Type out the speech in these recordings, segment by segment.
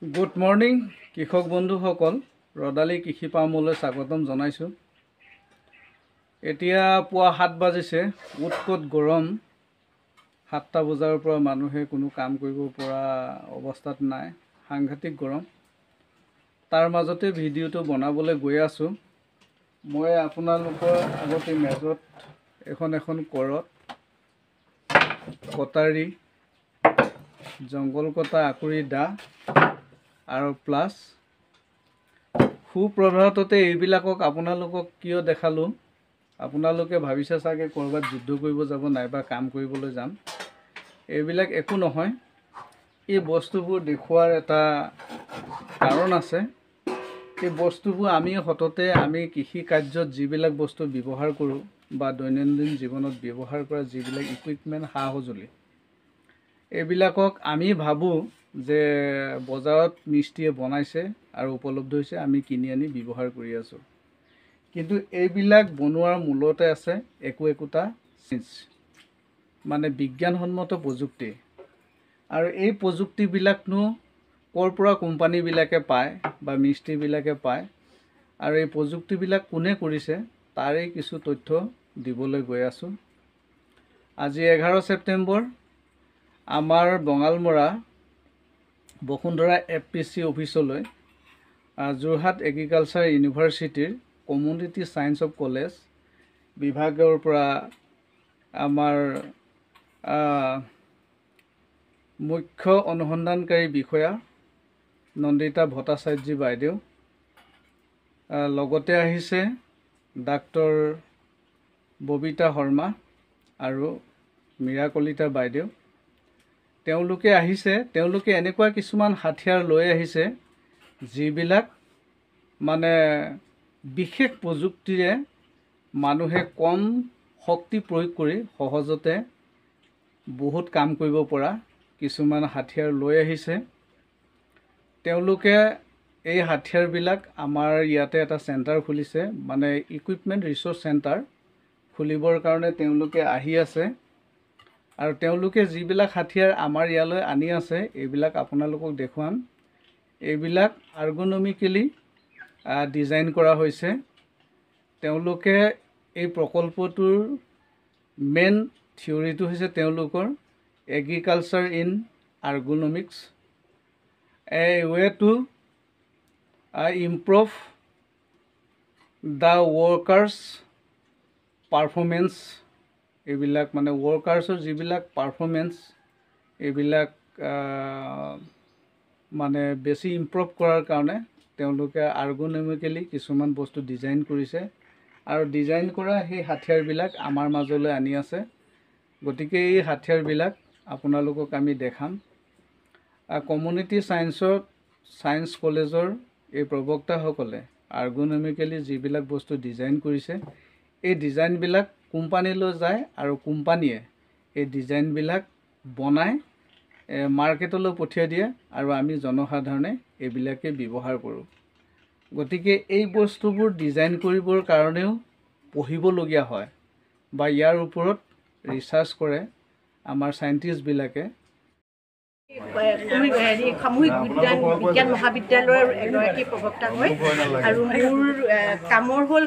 Good morning কৃষক বন্ধুসকল, ৰদালি কৃষি ফাৰ্মলৈ স্বাগতম জনাইছোঁ। এতিয়া পুৱা 7 বাজিছে, উৎকট গৰম। 7টা বজাৰ পৰা মানুহে কোনো কাম কৰিব পৰা অৱস্থাত নাই, সাংঘাতিক গৰম। তাৰ মাজতে ভিডিঅ'টো বনাবলৈ গৈ আছোঁ। মই আপোনালোকৰ আগতে মেজত এখন কৰত কটাৰী, জংঘল কটা আকুৰি দা আৰু প্লাছ সুপ্ৰভাততে এইবিলাকক আপোনালোকক কিয় দেখালোঁ, আপোনালোকে ভাবিছে চাগে ক'ৰবাত যুদ্ধ কৰিব যাব নাইবা কাম কৰিবলৈ যাম। এইবিলাক একো নহয়। এই বস্তুবোৰ দেখুৱাৰ এটা কাৰণ আছে। এই বস্তুবোৰ আমি সততে কৃষি কাৰ্যত যিবিলাক বস্তু ব্যৱহাৰ কৰোঁ বা দৈনন্দিন জীৱনত ব্যৱহাৰ কৰা যিবিলাক ইকুইপমেণ্ট সা সঁজুলি, এইবিলাকক আমি ভাবোঁ যে বজাৰত মিস্ত্ৰীয়ে বনাইছে আৰু উপলব্ধ হৈছে, আমি কিনি আনি ব্যৱহাৰ কৰি আছোঁ। কিন্তু এইবিলাক বনোৱাৰ মূলতে আছে একোটা চিন্স, মানে বিজ্ঞানসন্মত প্ৰযুক্তি। আৰু এই প্ৰযুক্তিবিলাকনো ক'ৰ পৰা কোম্পানীবিলাকে পায় বা মিস্ত্ৰীবিলাকে পায়, আৰু এই প্ৰযুক্তিবিলাক কোনে কৰিছে তাৰেই কিছু তথ্য দিবলৈ গৈ আছোঁ। আজি 11 ছেপ্টেম্বৰ, আমাৰ বঙালমৰা বসুন্ধৰা FPC অফিচলৈ যোৰহাট এগ্ৰিকালচাৰ ইউনিভাৰ্চিটিৰ কমিউনিটি ছায়েন্স অফ কলেজ বিভাগৰ পৰা আমাৰ মুখ্য অনুসন্ধানকাৰী বিষয়া নন্দিতা ভট্টাচাৰ্য বাইদেউ, লগতে আহিছে ডাক্তৰ ববিতা শৰ্মা আৰু মীৰা কলিতা বাইদেউ। তেওঁলোকে আহিছে, তেওঁলোকে এনেকুৱা কিছুমান হাথিয়াৰ লৈ আহিছে যিবিলাক মানে বিশেষ প্ৰযুক্তিৰে মানুহে কম শক্তি প্ৰয়োগ কৰি সহজতে বহুত কাম কৰিব পৰা কিছুমান হাথিয়াৰ লৈ আহিছে। তেওঁলোকে এই হাথিয়াৰবিলাক আমাৰ ইয়াতে এটা চেণ্টাৰ খুলিছে, মানে ইকুইপমেণ্ট ৰিচোৰ্চ চেণ্টাৰ খুলিবৰ কাৰণে তেওঁলোকে আহি আছে। আৰু তেওঁলোকে যিবিলাক হাথিয়াৰ আমাৰ ইয়ালৈ আনি আছে, এইবিলাক আপোনালোকক দেখুৱাম। এইবিলাক আৰ্গনমিকেলি ডিজাইন কৰা হৈছে। তেওঁলোকে এই প্ৰকল্পটোৰ মেইন থিয়ৰিটো হৈছে তেওঁলোকৰ agriculture in ergonomics, a way to improve the workers performance. এইবিলাক মানে ৱৰ্কাৰ্ছৰ যিবিলাক পাৰফৰ্মেঞ্চ, এইবিলাক মানে বেছি ইম্প্ৰুভ কৰাৰ কাৰণে তেওঁলোকে আৰ্গনমিকেলি কিছুমান বস্তু ডিজাইন কৰিছে, আৰু ডিজাইন কৰা সেই হাথিয়াৰবিলাক আমাৰ মাজলৈ আনি আছে। গতিকে এই হাথিয়াৰবিলাক আপোনালোকক আমি দেখাম। কমিউনিটি ছায়েন্স কলেজৰ এই প্ৰবক্তাসকলে আৰ্গনমিকেলি যিবিলাক বস্তু ডিজাইন কৰিছে, এই ডিজাইনবিলাক কোম্পানীলৈ যায় আৰু কোম্পানীয়ে এই ডিজাইনবিলাক বনাই মাৰ্কেটলৈ পঠিয়াই দিয়ে, আৰু আমি জনসাধাৰণে এইবিলাকে ব্যৱহাৰ কৰোঁ। গতিকে এই বস্তুবোৰ ডিজাইন কৰিবৰ কাৰণেও পঢ়িবলগীয়া হয় বা ইয়াৰ ওপৰত ৰিচাৰ্চ কৰে আমাৰ চাইণ্টিষ্টবিলাকে। সামূহিক বিজ্ঞান মহাবিদ্যালয়ৰ এগৰাকী প্ৰবক্তা হয়, আৰু মোৰ কামৰ হ'ল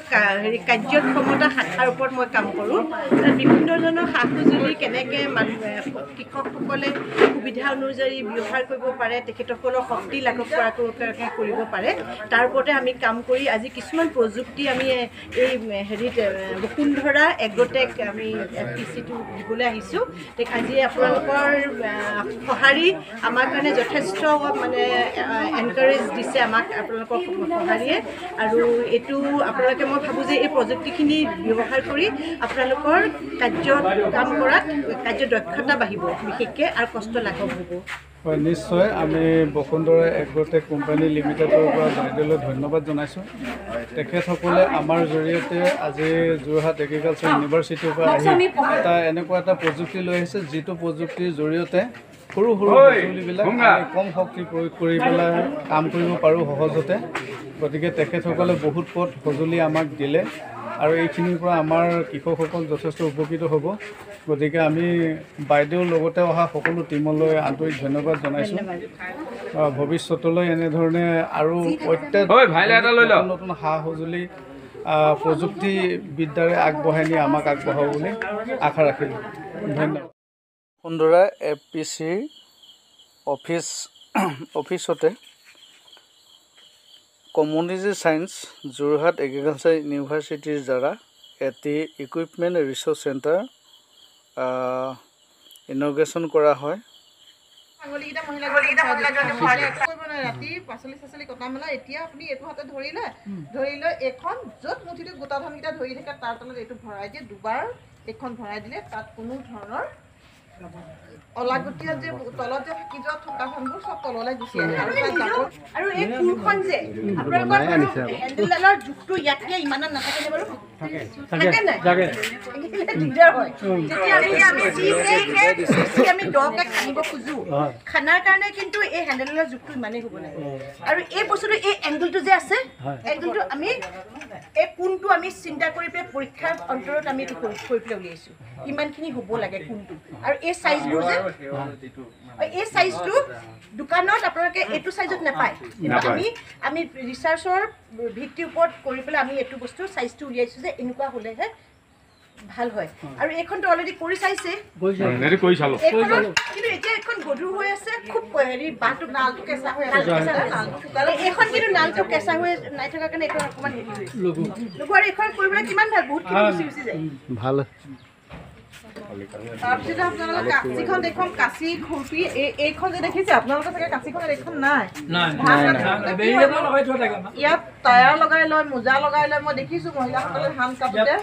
কাৰ্যক্ষমতা শাখাৰ ওপৰত মই কাম কৰোঁ। তাত বিভিন্ন ধৰণৰ সা সঁজুলি কেনেকৈ কৃষকসকলে সুবিধা অনুযায়ী ব্যৱহাৰ কৰিব পাৰে, তেখেতসকলৰ শক্তি লাঘৱ কৰাকৈ কৰিব পাৰে, তাৰ ওপৰতে আমি কাম কৰি আজি কিছুমান প্ৰযুক্তি আমি এই বসুন্ধৰা এগ্ৰটেক আমি FPC-টো দিবলৈ আহিছোঁ। আজি আপোনালোকৰ সঁহাৰি আমাৰ কাৰণে যথেষ্ট মানে এনকাৰেজ দিছে আমাক আপোনালোকৰ সঁহাৰিয়ে। আৰু এইটো আপোনালোকে, মই ভাবোঁ যে এই প্ৰযুক্তিখিনি ব্যৱহাৰ কৰি আপোনালোকৰ কাম কৰাত কাৰ্যদক্ষতা বাঢ়িব বিশেষকৈ, আৰু কষ্ট লাঘৱ হ'ব। হয়, নিশ্চয়। আমি বসুন্ধৰা এগ্ৰটেক কোম্পানী লিমিটেডৰ পৰা বাইদেউলৈ ধন্যবাদ জনাইছোঁ। তেখেতসকলে আমাৰ জৰিয়তে আজি যোৰহাট এগ্ৰিকালচাৰ ইউনিভাৰ্চিটিৰ পৰা আহি এনেকুৱা এটা প্ৰযুক্তি লৈ আহিছে, যিটো প্ৰযুক্তিৰ জৰিয়তে সৰু সঁজুলিবিলাক আমি কম শক্তি প্ৰয়োগ কৰি পেলাই কাম কৰিব পাৰোঁ সহজতে। গতিকে তেখেতসকলে বহুত সঁজুলি আমাক দিলে, আৰু এইখিনিৰ পৰা আমাৰ কৃষকসকল যথেষ্ট উপকৃত হ'ব। গতিকে আমি বাইদেউৰ লগতে অহা সকলো টিমলৈ আন্তৰিক ধন্যবাদ জনাইছোঁ। ভৱিষ্যতলৈ এনেধৰণে আৰু অত্যাধিক নতুন সা সঁজুলি প্ৰযুক্তিবিদ্যাৰে আগবঢ়াই নি আমাক আগবঢ়াব বুলি আশা ৰাখিলোঁ। ধন্যবাদ। বসুন্ধৰা FPCৰ অফিচতে কমিউনিটি ছায়েন্স যোৰহাট এগ্ৰিকালচাৰ ইউনিভাৰ্চিটিৰ দ্বাৰা এটি ইকুইপমেণ্ট ৰিচৰ্চ চেণ্টাৰ ইনগ্ৰেশ্যন কৰা হয়। ৰাতি পাচলি চাচলি কটা মেলা এতিয়া আপুনি এইটো হাতে ধৰি লৈ এইখন য'ত মুঠিটো গোটা ধানকেইটা ধৰি থাকে তাৰ তলত এইটো ভৰাই দিয়ে। দুবাৰ এইখন ভৰাই দিলে তাত কোনো ধৰণৰ অলাগতীয়া যে তলত যে থাকি যোৱা থকা ধানবোৰ চব তললৈ গুচি আহে। আৰু এই কোৰখন যে আপোনালোকৰ হেণ্ডেলডালৰ জোখটো ইয়াতকৈ ইমানত নাথাকেনে বাৰু? থাকে নাই? দিগদাৰ হয়। যেতিয়া আমি দকৈ খানিব খোজো, খানাৰ কাৰণে কিন্তু এই হেণ্ডেলডালৰ জোখটো ইমানেই হ'ব লাগে। আৰু এই বস্তুটো এই এংগলটো যে আছে, এংগলটো আমি এই কোনটো আমি চিন্তা কৰি পেলাই পৰীক্ষাৰ অন্তৰত আমি এইটো কৰি পেলাই উলিয়াইছোঁ। ইমানখিনি হ'ব লাগে কোনটো। আৰু এই চাইজবোৰ যে এই চাইজটো দোকানত আপোনালোকে এইটো চাইজত নাপায়। আমি ৰিচাৰ্চৰ ভিত্তিৰ ওপৰত কৰি পেলাই আমি এইটো বস্তু চাইজটো উলিয়াইছোঁ যে এনেকুৱা হ'লেহে ভাল হয়। আৰু এইখনতো অলৰেডি কৰি চাইছে, কিন্তু এতিয়া এইখন গধুৰ হৈ আছে, খুব বাঁহটো নালটো কেঁচা হৈ আছে। এইখন কিন্তু নালটো কেঁচা হৈ নাই থকাৰ কাৰণে এইখন অকণমান হেৰি হৈছে লগু। আৰু এইখন কৰিবলৈ কিমান ভাল, বহুতখিনি গুচি যায়। ভাল। তাৰপিছতে আপোনালোকে কাঁচিখন দেখুৱাম, কাঁচি খুৰ্পি এইখন যে দেখিছে আপোনালোকে চাগে কাঁচিখনত এইখন নাই। ইয়াত টায়াৰ লগাই লয়, মোজা লগাই লয়। মই দেখিছোঁ মহিলাসকলে ধান কাটোতে।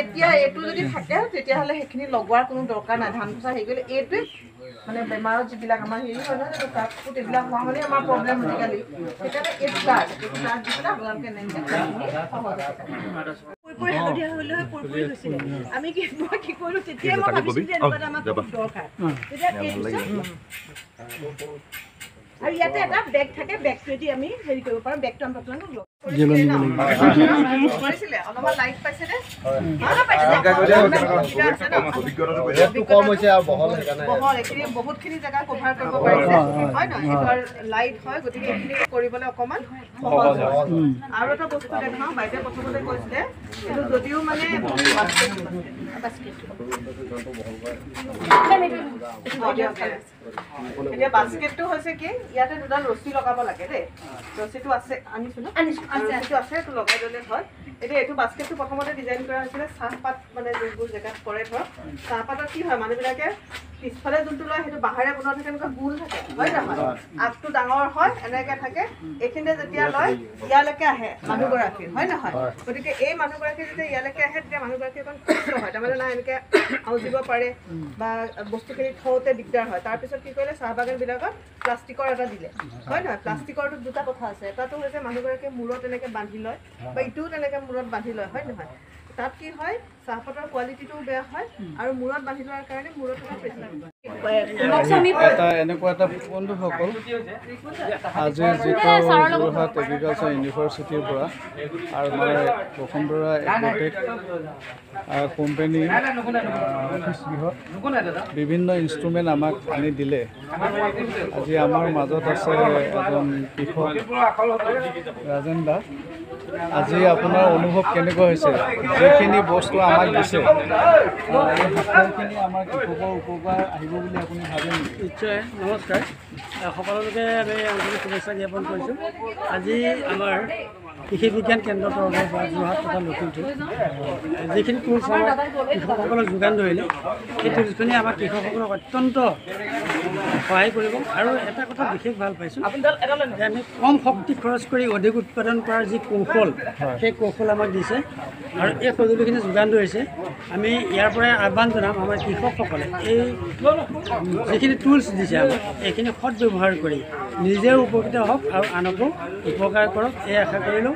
এতিয়া এইটো যদি থাকে তেতিয়াহ'লে সেইখিনি লগোৱাৰ কোনো দৰকাৰ নাই। ধান কোচা হেৰি কৰিলে এইটোৱে মানে বেমাৰত যিবিলাক আমাৰ হেৰি হয় নহয় জানো, কাঠ কুট এইবিলাক হোৱা মানে আমাৰ প্ৰব্লেম আজিকালি। সেইকাৰণে এইটো কাৰ্ড দি পেলাই আপোনালোকে পুৰপুৰি হালধীয়া হ'লেহে পুৰপুৰি হৈছিলে। আমি মই কি কৰিলোঁ তেতিয়াই মই ভাবিছোঁ যে এনেকুৱা এটা আমাক খুব দৰকাৰ। তেতিয়া আৰু ইয়াতে এটা বেগ থাকে, বেগটোৱেদি আমি হেৰি কৰিব পাৰোঁ। বেগটো আমি আপোনালোকক কৰিছিলে অলপমান লাইট পাইছেনে? বহুতখিনি জেগা কভাৰ কৰিব পাৰিছে হয় নহয়? এইবাৰ লাইট হয়, গতিকে এইখিনি কৰিবলৈ অকণমান সহজ হয়। আৰু এটা বস্তু দেখাওঁ, বাইদেৱে প্ৰথমতে কৈছিলে এইটো যদিও মানে এতিয়া বাস্কেটটো হৈছে কি, ইয়াতে দুডাল ৰছী লগাব লাগে দেই। ৰছীটো আছে, আনিছোঁ ন? ৰছীটো আছে, এইটো লগাই ল'লে হয়। এতিয়া এইটো বাস্কেটটো প্ৰথমতে ডিজাইন কৰা হৈছিলে চাহপাত মানে যোনবোৰ জেগাত কৰে ধৰক। চাহপাতত কি হয়, মানুহবিলাকে পিছফালে যোনটো লয় সেইটো বাঁহেৰে বনোৱা থাকে, এনেকুৱা গোল থাকে হয় নহয়? আগটো ডাঙৰ হয়, এনেকৈ থাকে। এইখিনিতে যেতিয়া লয় ইয়ালৈকে আহে মানুহগৰাকীৰ হয় নহয়? গতিকে এই মানুহগৰাকী যেতিয়া ইয়ালৈকে আহে তেতিয়া মানুহগৰাকী অকণ কষ্ট হয়। তাৰমানে না এনেকৈ আউজিব পাৰে বা বস্তুখিনি থওঁতে দিগদাৰ হয়। তাৰপিছত কি কৰিলে, চাহ বাগানবিলাকত প্লাষ্টিকৰ এটা দিলে হয় নহয়? প্লাষ্টিকৰটো দুটা কথা আছে। এটাটো হৈছে মানুহগৰাকীয়ে মূৰত এনেকৈ বান্ধি লয় বা ইটোও তেনেকৈ মূৰত বান্ধি লয় হয় নহয়? তাত কি হয়, চাহপাতৰ কোৱালিটিটোও বেয়া হয় আৰু মূৰত বান্ধি লোৱাৰ কাৰণে মূৰত এটা প্ৰেছাৰ এনেকুৱা এটা বন্ধুসকল আজি যিটো যোৰহাট এগ্ৰিকালচাৰ ইউনিভাৰ্চিটিৰ পৰা আৰু আমাৰ বসুন্ধৰা এগ্ৰটেক কোম্পানী অফিচগৃহত বিভিন্ন ইনষ্ট্ৰুমেণ্ট আমাক আনি দিলে। আজি আমাৰ মাজত আছে এজন কৃষক ৰাজেন দা। আজি আপোনাৰ অনুভৱ কেনেকুৱা হৈছে? যিখিনি বস্তু আমাক দিছে এই সাক্ষৰখিনি আমাৰ কৃষকৰ উপকাৰ আহিব বুলি আপুনি ভাবে নেকি? নিশ্চয়। নমস্কাৰ সকলোকে আমি আন্তৰিক শুভেচ্ছা জ্ঞাপন কৰিছোঁ। আজি আমাৰ কৃষি বিজ্ঞান কেন্দ্ৰৰ তৰফৰ পৰা যোৰহাট তথা লখিমপুৰ যিখিনি টুলছ আমাৰ কৃষকসকলক যোগান ধৰিলে, সেই টুলছখিনি আমাৰ কৃষকসকলক অত্যন্ত সহায় কৰিব। আৰু এটা কথা বিশেষ ভাল পাইছোঁ যে আমি কম শক্তি খৰচ কৰি অধিক উৎপাদন কৰাৰ যি কৌশল, সেই কৌশল আমাক দিছে আৰু এই সঁজুলিখিনি যোগান ধৰিছে। আমি ইয়াৰ পৰাই আহ্বান জনাম আমাৰ কৃষকসকলে এই যিখিনি টুলছ দিছে আমাক এইখিনি সৎ ব্যৱহাৰ কৰি নিজেও উপকৃত হওক আৰু আনকো উপকাৰ কৰক, এই আশা কৰিলোঁ।